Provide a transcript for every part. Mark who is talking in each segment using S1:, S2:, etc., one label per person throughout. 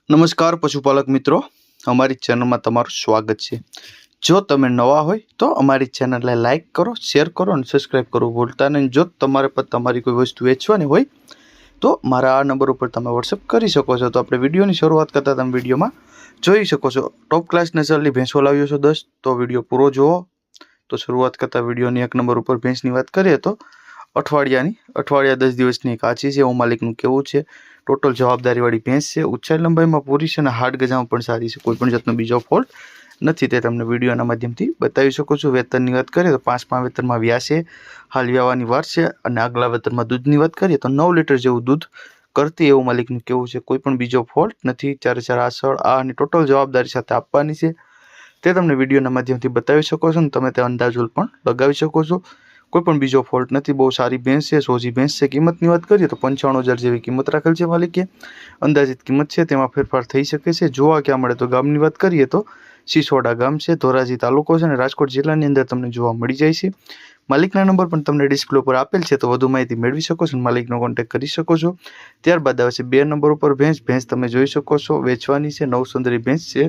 S1: નમસ્કાર પશુપાલક મિત્રો, અમારી ચેનલમાં તમારું સ્વાગત છે। જો તમે નવા હોય તો અમારી ચેનલને લાઇક કરો, શેર કરો અને સબસ્ક્રાઇબ કરવું ભૂલતા નહીં। જો તમારે પર તમારી કોઈ વસ્તુ વેચવાની હોય તો મારા આ નંબર ઉપર તમે વોટ્સઅપ કરી શકો છો। તો આપણે વિડીયોની શરૂઆત કરતા તમે વિડીયોમાં જોઈ શકો છો ટોપ ક્લાસ નસલની ભેંસો લાવ્યો છો 10। તો વિડીયો પૂરો જુઓ। તો શરૂઆત કરતા વિડીયોની 1 નંબર ઉપર ભેંસની વાત કરીએ તો અઠવાડિયા 10 દિવસની કાચી છે એવું માલિકનું કહેવું છે। टोटल जवाबदारीवाળી ભેંસ છે। ઊંચાઈ લંબાઈમાં પૂરી છે અને હાડ ગજામાં પણ સારી છે। કોઈ પણ જાતનો બીજો ફોલ્ટ નથી તે તમને વિડીયોના માધ્યમથી બતાવી શકું છું। વેતનની વાત કરીએ તો 5મા વેતનમાં વ્યા છે, હાલ વ્યાવાની વાર છે અને આગલા વેતનમાં દૂધની વાત કરીએ તો 9 લીટર જેવું દૂધ કરતી એવું માલિકનું કહેવું છે। કોઈ પણ બીજો ફોલ્ટ નથી। 4 આસળ આ અને ટોટલ જવાબદારી સાથે આપવાની છે તે તમને વિડીયોના માધ્યમથી બતાવી શકો છો અને તમે તે અંદાજો પણ લગાવી શકો છો। કોઈ પણ બીજો ફોલ્ટ નથી। બહુ સારી ભેંસ છે, સોજી ભેંસ છે। કિંમતની વાત કરીએ તો 95,000 જેવી કિંમત રાખેલ છે માલિકે। અંદાજિત કિંમત છે તેમાં ફેરફાર થઈ શકે છે। જોવા ક્યાં મળે તો ગામની વાત કરીએ તો સિસોડા ગામ છે, ધોરાજી તાલુકો છે અને રાજકોટ જિલ્લાની અંદર તમને જોવા મળી જાય છે। માલિકના નંબર પણ તમને ડિસ્પ્લે ઉપર આપેલ છે, તો વધુ માહિતી મેળવી શકો છો અને માલિકનો કોન્ટેક્ટ કરી શકો છો। ત્યારબાદ આવે છે 2 નંબર ઉપર ભેંસ તમે જોઈ શકો છો વેચવાની છે। નવસુંદરી ભેંસ છે,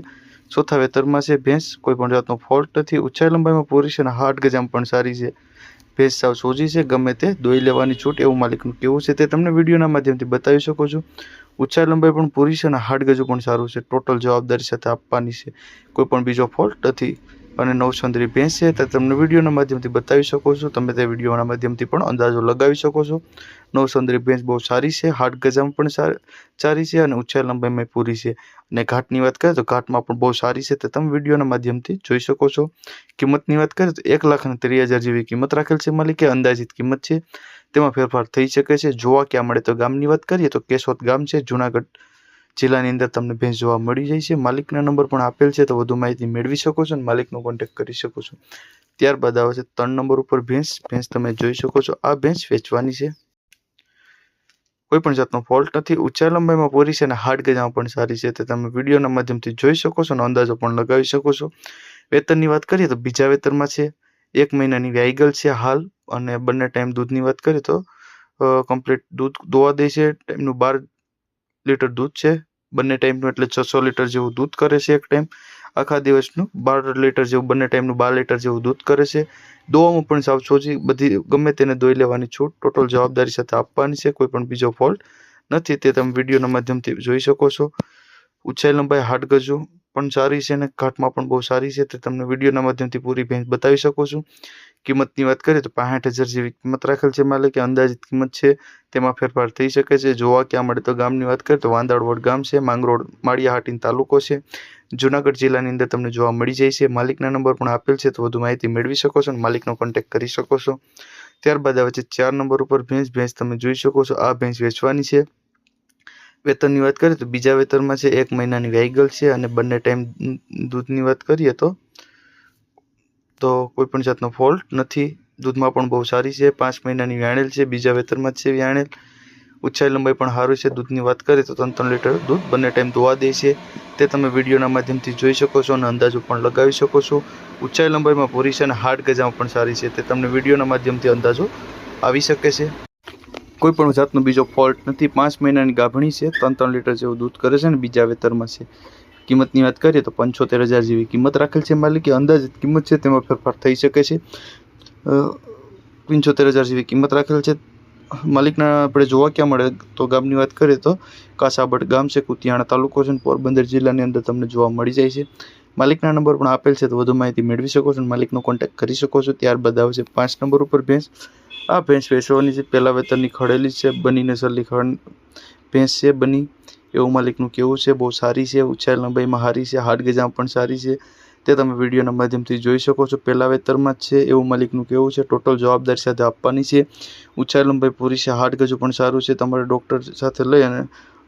S1: ચોથા વેતરમાં છે ભેંસ। કોઈ પણ જાતનો ફોલ્ટ નથી। ઊંચાઈ લંબાઈમાં પૂરી છે અને હાડ ગજામ પણ સારી છે। ભેંસ સાવ સોજી છે, ગમે તે દોઈ લેવાની છૂટ એવું માલિકનું કહેવું છે તે તમને વિડીયોના માધ્યમથી બતાવી શકો છો। ઊંચાઈ લંબાઈ પણ પૂરી છે અને હાડ ગજુ પણ સારું છે। ટોટલ જવાબદારી સાથે આપવાની છે, કોઈ પણ બીજો ફોલ્ટ નથી અને નવસુંદરી ભેંસ છે તે તમને વિડીયોના માધ્યમથી બતાવી શકો છો। તમે તે વિડીયોના માધ્યમથી પણ અંદાજો લગાવી શકો છો। નવસુંદરી ભેંસ બહુ સારી છે, હાડ ગજામાં પણ સારી છે અને ઊંચાઈ લંબાઈમાં પૂરી છે। અને ઘાટની વાત કરીએ તો ઘાટમાં પણ બહુ સારી છે તે તમે વિડીયોના માધ્યમથી જોઈ શકો છો। કિંમતની વાત કરીએ તો 1,30,000 જેવી કિંમત રાખેલ છે માલિકે। અંદાજિત કિંમત છે તેમાં ફેરફાર થઈ શકે છે। જોવા ક્યાં મળે તો ગામની વાત કરીએ તો કેશોદ ગામ છે, જુનાગઢ જિલ્લાની અંદર તમને ભેંસ જોવા મળી જાય છે। માલિકના નંબર પણ આપેલ છે, તો વધુ માહિતી મેળવી શકો છો અને માલિકનો કોન્ટેક્ટ કરી શકો છો। ત્યારબાદ આવે છે 3 નંબર ઉપર ભેંસ તમે જોઈ શકો છો આ ભેંસ વેચવાની છે। કોઈ પણ જાતનો ફોલ્ટ નથી। ઊંચાઈ લંબાઈમાં પૂરી છે અને હાડ ગજામાં પણ સારી છે તે તમે વિડીયોના માધ્યમથી જોઈ શકો છો અને અંદાજો પણ લગાવી શકો છો। વેતનની વાત કરીએ તો બીજા વેતનમાં છે, 1 મહિનાની વ્યાઈગલ છે હાલ અને બંને ટાઈમ દૂધની વાત કરીએ તો કમ્પ્લીટ દૂધ દોવા દે છે। ટાઈમનું 12 લીટર દૂધ છે બંને ટાઈમનું, એટલે 600 લીટર જેવું દૂધ કરે છે એક ટાઈમ। આખા દિવસનું 12 લીટર જેવું, બંને ટાઈમનું 12 લીટર જેવું દૂધ કરે છે। દોવામાં પણ સાવ સોજી, બધી ગમે તેને દોઈ લેવાની છૂટ ટોટલ જવાબદારી સાથે આપવાની છે। કોઈ પણ બીજો ફોલ્ટ નથી તે તમે વિડીયોના માધ્યમથી જોઈ શકો છો। ઊંચાઈ લંબાઈ હાડ ગજુ પણ સારી છે અને ઘાટમાં પણ બહુ સારી છે તે તમને વિડીયોના માધ્યમથી પૂરી ભેંસ બતાવી શકો છો। કિંમતની વાત કરીએ તો 65,000 જેવી કિંમત રાખેલ છે માલિકે। અંદાજિત કિંમત છે તેમાં ફેરફાર થઈ શકે છે। જોવા ક્યાં મળે તો ગામની વાત કરીએ તો વાંદળવડ ગામ છે, માંગરોળ માળિયાહાટીન તાલુકો છે, જુનાગઢ જિલ્લાની અંદર તમને જોવા મળી જાય છે। માલિકના નંબર પણ આપેલ છે, તો વધુ માહિતી મેળવી શકો છો અને માલિકનો કોન્ટેક્ટ કરી શકો છો। ત્યારબાદ આવે છે 4 નંબર ઉપર ભેંસ તમે જોઈ શકો છો આ ભેંસ વેચવાની છે। વેતનની વાત કરીએ તો બીજા વેતનમાં છે, 1 મહિનાની વ્યાઈગલ છે અને બંને ટાઈમ દૂધની વાત કરીએ તો કોઈ પણ જાતનો ફોલ્ટ નથી। દૂધમાં પણ બહુ સારી છે। 5 મહિનાની વ્યાણેલ છે, બીજા વેતરમાં જ છે વ્યાણેલ। ઊંચાઈ લંબાઈ પણ સારું છે। દૂધની વાત કરીએ તો 3 લીટર દૂધ બંને ટાઈમ દોવા દે છે તે તમે વિડીયોના માધ્યમથી જોઈ શકો છો અને અંદાજો પણ લગાવી શકો છો। ઊંચાઈ લંબાઈમાં પૂરી છે અને હાડ ગજામાં પણ સારી છે તે તમને વિડીયોના માધ્યમથી અંદાજો આવી શકે છે। કોઈ પણ જાતનો બીજો ફોલ્ટ નથી। 5 મહિનાની ગાભણી છે, 3 લીટર જેવું દૂધ કરે છે અને બીજા વેતરમાં છે। કિંમતની વાત કરીએ તો 75,000 જેવી કિંમત રાખેલ છે માલિકે। અંદાજિત કિંમત છે તેમાં ફેરફાર થઈ શકે છે। 75,000 જેવી કિંમત રાખેલ છે માલિકના। આપણે જોવા ક્યાં મળે તો ગામની વાત કરીએ તો કાસાબડ ગામ છે, કુતિયાણા તાલુકો છે, પોરબંદર જિલ્લાની અંદર તમને જોવા મળી જાય છે। માલિકના નંબર પણ આપેલ છે, તો વધુ માહિતી મેળવી શકો છો અને માલિકનો કોન્ટેક્ટ કરી શકો છો। ત્યારબાદ આવશે 5 નંબર ઉપર ભેંસ આ ભેંસ વેચવાની છે। પહેલા વેતનની ખડેલી છે, બની નસલની ભેંસ છે બની એવું માલિકનું કહેવું છે। બહુ સારી છે, ઊંચાઈ લંબાઈમાં સારી છે, હાડ ગજામાં પણ સારી છે તે તમે વિડીયોના માધ્યમથી જોઈ શકો છો। પહેલા વેતરમાં જ છે એવું માલિકનું કહેવું છે। ટોટલ જવાબદારી સાથે આપવાની છે। ઊંચાઈ લંબાઈ પૂરી છે, હાડ ગજુ પણ સારું છે। તમારે ડૉક્ટર સાથે લઈ અને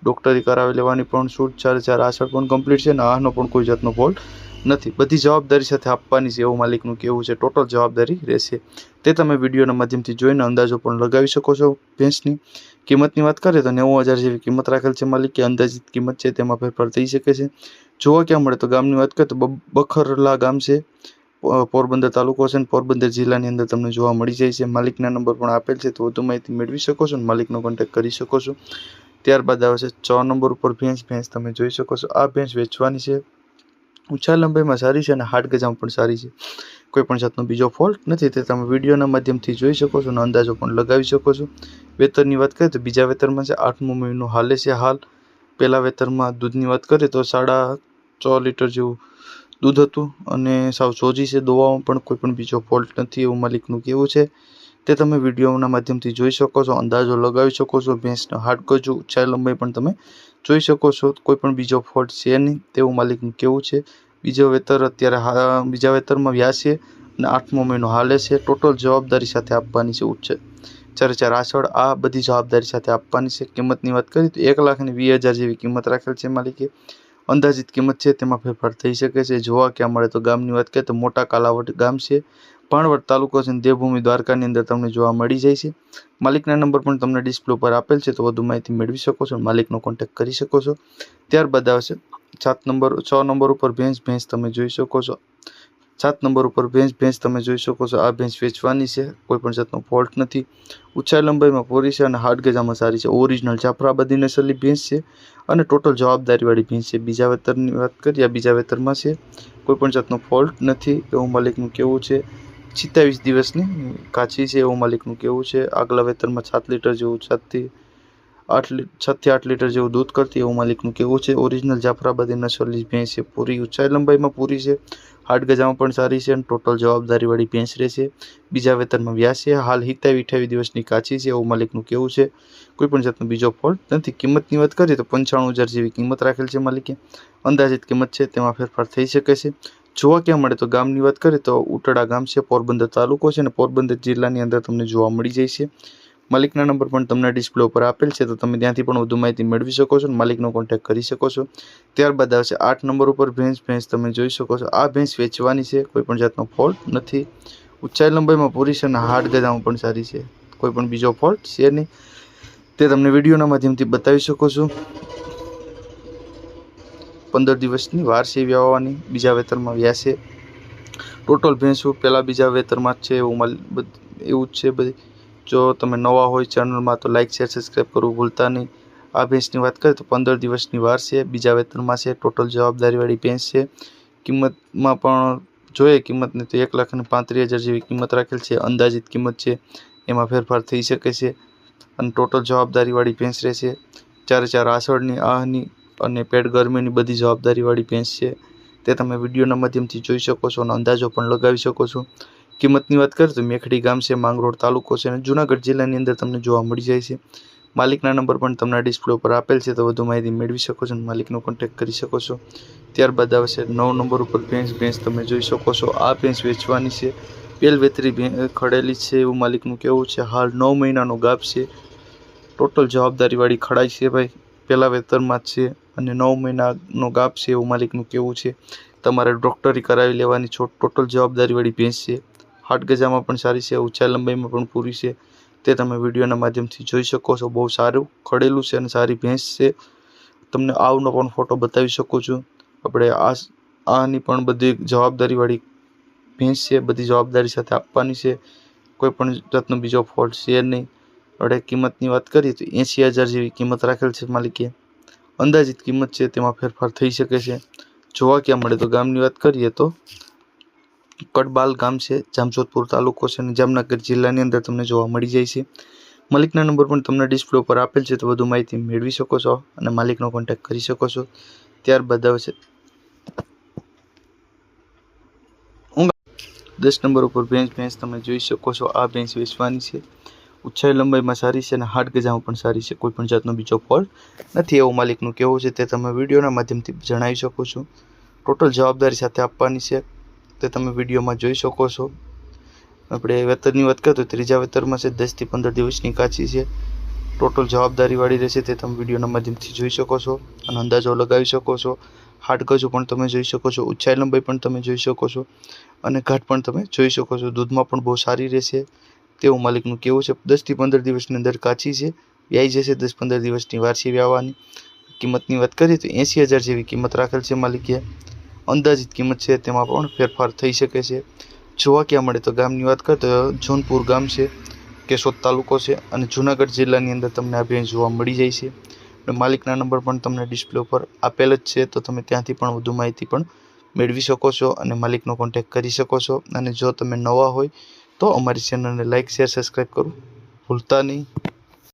S1: ડૉક્ટરી કરાવી લેવાની પણ છૂટ। 4 આસળ પણ કમ્પ્લીટ છે અને આનો પણ કોઈ જાતનો ફોલ્ટ નથી। બધી જવાબદારી સાથે આપવાની છે એવું માલિકનું કહેવું છે। ટોટલ જવાબદારી રહેશે તે તમે વિડીયોના માધ્યમથી જોઈને અંદાજો પણ લગાવી શકો છો। ભેંસની કિંમતની વાત કરીએ તો 90,000 જેવી કિંમત રાખેલ છે માલિકે। અંદાજિત કિંમત છે તેમાં ફેરફાર થઈ શકે છે। જોવા ક્યાં મળે તો ગામની વાત કરીએ તો બખરલા ગામ છે, પોરબંદર તાલુકો છે, પોરબંદર જિલ્લાની અંદર તમને જોવા મળી જાય છે। માલિકના નંબર પણ આપેલ છે, તો વધુ માહિતી મેળવી શકો છો અને માલિકનો કોન્ટેક્ટ કરી શકો છો। ત્યારબાદ આવશે 4 નંબર ઉપર ભેંસ તમે જોઈ શકો છો આ ભેંસ વેચવાની છે। ઊંચા લંબાઈમાં સારી છે અને હાડ ગજામાં પણ સારી છે, કોઈ પણ જાતનો બીજો ફોલ્ટ નથી, તે તમે વિડીયોના માધ્યમથી જોઈ શકો છો અને અંદાજો પણ લગાવી શકો છો। વેતરની વાત કરીએ તો બીજા વેતરમાં છે, 8મો મહિનો હાલે છે હાલ। પહેલા વેતરમાં દૂધની વાત કરીએ તો 6.5 લીટર જેવું દૂધ હતું અને સાવ સોજી છે, દોવામાં પણ કોઈ પણ બીજો ફોલ્ટ નથી એવું માલિકનું કહેવું છે, તે તમે વિડીયોના માધ્યમથી જોઈ શકો છો, અંદાજો લગાવી શકો છો। ભેંસનો હાડ ગજુ ઊંચાઈ લંબાઈ પણ તમે જોઈ શકો છો, કોઈ પણ બીજો ફોલ્ટ છે નહીં તેવું માલિકનું કહેવું છે। બીજો વેતર અત્યારે બીજા વેતરમાં વ્યાસે અને 8મો મહિનો હાલે છે। ટોટલ જવાબદારી સાથે આપવાની છે ઉચ્ચ 4 આસળ આ બધી જવાબદારી સાથે આપવાની છે। કિંમતની વાત કરીએ તો 1,20,000 જેવી કિંમત રાખેલ છે માલિકે, અંદાજિત કિંમત છે તેમાં ફેરફાર થઈ શકે છે। જોવા ક્યાં મળે તો ગામની વાત કરીએ તો મોટા કાલાવડ ગામ છે, ભાણવડ તાલુકો છે, દેવભૂમિ દ્વારકાની અંદર તમને જોવા મળી જાય છે। માલિકના નંબર પણ તમને ડિસ્પ્લે પર આપેલ છે, તો વધુ માહિતી મેળવી શકો છો, માલિકનો કોન્ટેક્ટ કરી શકો છો। ત્યારબાદ આવશે 6 નંબર ઉપર ભેંસ તમે જોઈ શકો છો। 7 નંબર ઉપર ભેંસ તમે જોઈ શકો છો, આ ભેંસ વેચવાની છે, કોઈ પણ જાતનો ફોલ્ટ નથી, ઊંચાઈ લંબાઈમાં પૂરી છે અને હાડ ગજામાં સારી છે, ઓરિજિનલ જાફરાબાદી નસલની ભેંસ છે અને ટોટલ જવાબદારીવાળી ભેંસ છે। બીજા વેતરની વાત કરીએ, બીજા વેતરમાં છે, કોઈ પણ જાતનો ફોલ્ટ નથી એવું માલિકનું કહેવું છે। 27 દિવસની કાચી છે એવું માલિકનું કહેવું છે। આગલા વેતરમાં 7 લીટર જેવું 6 થી 8 લીટર જેવું દૂધ કરતી એવું માલિકનું કહેવું છે। ઓરિજિનલ જાફરાબાદી નસલની ભેંસ છે, પૂરી ઊંચાઈ લંબાઈમાં પૂરી છે, હાડ ગજામાં પણ સારી છે અને ટોટલ જવાબદારીવાળી ભેંસ રહેશે। બીજા વેતરમાં વ્યાસ છે, હાલ 27-28 દિવસની કાચી છે એવું માલિકનું કહેવું છે, કોઈ પણ જાતનો બીજો ફોલ્ટ નથી। કિંમતની વાત કરીએ તો 95,000 જેવી કિંમત રાખેલ છે માલિકે, અંદાજિત કિંમત છે તેમાં ફેરફાર થઈ શકે છે। જોવા ક્યાં મળે તો ગામની વાત કરીએ તો ઉટડા ગામ છે, પોરબંદર તાલુકો છે અને પોરબંદર જિલ્લાની અંદર તમને જોવા મળી જાય છે। માલિકના નંબર પણ તમને ડિસ્પ્લે ઉપર આપેલ છે, તો તમે ત્યાંથી પણ વધુ માહિતી મેળવી શકો છો અને માલિકનો કોન્ટેક્ટ કરી શકો છો। ત્યારબાદ આવશે 8 નંબર ઉપર ભેંસ તમે જોઈ શકો છો, આ ભેંસ વેચવાની છે, કોઈ પણ જાતનો ફોલ્ટ નથી, ઊંચાઈ લંબાઈમાં પૂરી છે અને હાડ ગજામાં પણ સારી છે, કોઈ પણ બીજો ફોલ્ટ છે નહીં, તે તમને વિડીયોના માધ્યમથી બતાવી શકો છો। 15 દિવસની વાર છે વ્યાવવાની, બીજા વેતરમાં વ્યાસે, ટોટલ ભેંસો પહેલા બીજા વેતરમાં જ છે એવું જ છે બધી। જો તમે નવા હોય ચેનલમાં તો લાઇક શેર સબસ્ક્રાઈબ કરવું ભૂલતા નહીં। આ ભેંસની વાત કરીએ તો 15 દિવસની વાર છે, બીજા વેતરમાં છે, ટોટલ જવાબદારીવાળી ભેંસ છે। કિંમતમાં પણ જોઈએ કિંમતને તો 1,35,000 જેવી કિંમત રાખેલ છે, અંદાજિત કિંમત છે એમાં ફેરફાર થઈ શકે છે અને ટોટલ જવાબદારીવાળી ભેંસ રહેશે। 4 આસળની આહની અને પેટ ગરમીની બધી જવાબદારીવાળી ભેંસ છે, તે તમે વિડીયોના માધ્યમથી જોઈ શકો છો અને અંદાજો પણ લગાવી શકો છો। કિંમતની વાત કરીએ તો મેખડી ગામ છે, માંગરોળ તાલુકો છે અને જૂનાગઢ જિલ્લાની અંદર તમને જોવા મળી જાય છે। માલિકના નંબર પણ તમને ડિસ્પ્લે ઉપર આપેલ છે, તો વધુ માહિતી મેળવી શકો છો અને માલિકનો કોન્ટેક્ટ કરી શકો છો। ત્યારબાદ આવશે 9 નંબર ઉપર ભેંસ તમે જોઈ શકો છો, આ ભેંસ વેચવાની છે, પેલ વેતરી ખડેલી છે એવું માલિકનું કહેવું છે, હાલ 9 મહિનાનો ગાભ છે, ટોટલ જવાબદારીવાળી ખડાઈ છે ભાઈ, પહેલા વેતરમાં જ છે અને 9 મહિનાનો ગાભ છે એવું માલિકનું કહેવું છે। તમારે ડોક્ટરી કરાવી લેવાની ટોટલ જવાબદારીવાળી ભેંસ છે, હાડ ગજામાં પણ સારી છે, ઊંચાઈ લંબાઈમાં પણ પૂરી છે, તે તમે વિડીયોના માધ્યમથી જોઈ શકો છો। બહુ સારું ખડેલું છે અને સારી ભેંસ છે, તમને આવનો પણ ફોટો બતાવી શકું છું। આપણે આની પણ બધી જવાબદારીવાળી ભેંસ છે, બધી જવાબદારી સાથે આપવાની છે, કોઈ પણ જાતનો બીજો ફોલ્ટ છે નહીં। આપણે કિંમતની વાત કરીએ તો 80,000 જેવી કિંમત રાખેલ છે માલિકે, અંદાજિત કિંમત છે તેમાં ફેરફાર થઈ શકે છે। જોવા ક્યાં મળે તો ગામની વાત કરીએ તો કડબાલ ગામ છે, જામજોધપુર તાલુકો છે અને જામનગર જિલ્લાની અંદર તમને જોવા મળી જાય છે। માલિકના નંબર પણ તમને ડિસ્પ્લે ઉપર આપેલ છે, તો વધુ માહિતી મેળવી શકો છો અને માલિકનો કોન્ટેક્ટ કરી શકો છો। ત્યારબાદ આવશે 10 નંબર ઉપર ભેંસ તમે જોઈ શકો છો, આ ભેંસ વેચવાની છે, ઊંચાઈ લંબાઈમાં સારી છે અને હાડ ગજામાં પણ સારી છે, કોઈ પણ જાતનો બીજો ફોલ્ટ નથી એવું માલિકનું કહેવું છે, તે તમે વિડીયોના માધ્યમથી જણાવી શકો છો। ટોટલ જવાબદારી સાથે આપવાની છે, તે તમે વિડીયોમાં જોઈ શકો છો। આપણે વેતરની વાત કરીએ તો ત્રીજા વેતરમાં છે, 10 થી 15 દિવસની કાચી છે, ટોટલ જવાબદારીવાળી રહેશે, તે તમે વિડીયોના માધ્યમથી જોઈ શકો છો અને અંદાજો લગાવી શકો છો। હાડ ગજો પણ તમે જોઈ શકો છો, ઊંચાઈ લંબાઈ પણ તમે જોઈ શકો છો અને ઘાટ પણ તમે જોઈ શકો છો, દૂધમાં પણ બહુ સારી રહેશે તેવું માલિકનું કહેવું છે। 10 થી 15 દિવસની અંદર કાચી છે, વ્યાઈ જશે, 10-15 દિવસની વાર છે વ્યાવાની। કિંમતની વાત કરીએ તો 80,000 જેવી કિંમત રાખેલ છે માલિકે, અંદાજિત કિંમત છે તેમાં પણ ફેરફાર થઈ શકે છે। જોવા ક્યાં મળે તો ગામની વાત કરીએ તો જોનપુર ગામ છે, કેશોદ તાલુકો છે અને જૂનાગઢ જિલ્લાની અંદર તમને આ ભેંસ જોવા મળી જાય છે। અને માલિકના નંબર પણ તમને ડિસ્પ્લે ઉપર આપેલ જ છે, તો તમે ત્યાંથી પણ વધુ માહિતી પણ મેળવી શકો છો અને માલિકનો કોન્ટેક્ટ કરી શકો છો. અને જો તમે નવા હોય તો અમારી ચેનલને લાઇક, શેર, સબસ્ક્રાઈબ કરવું ભૂલતા નહીં.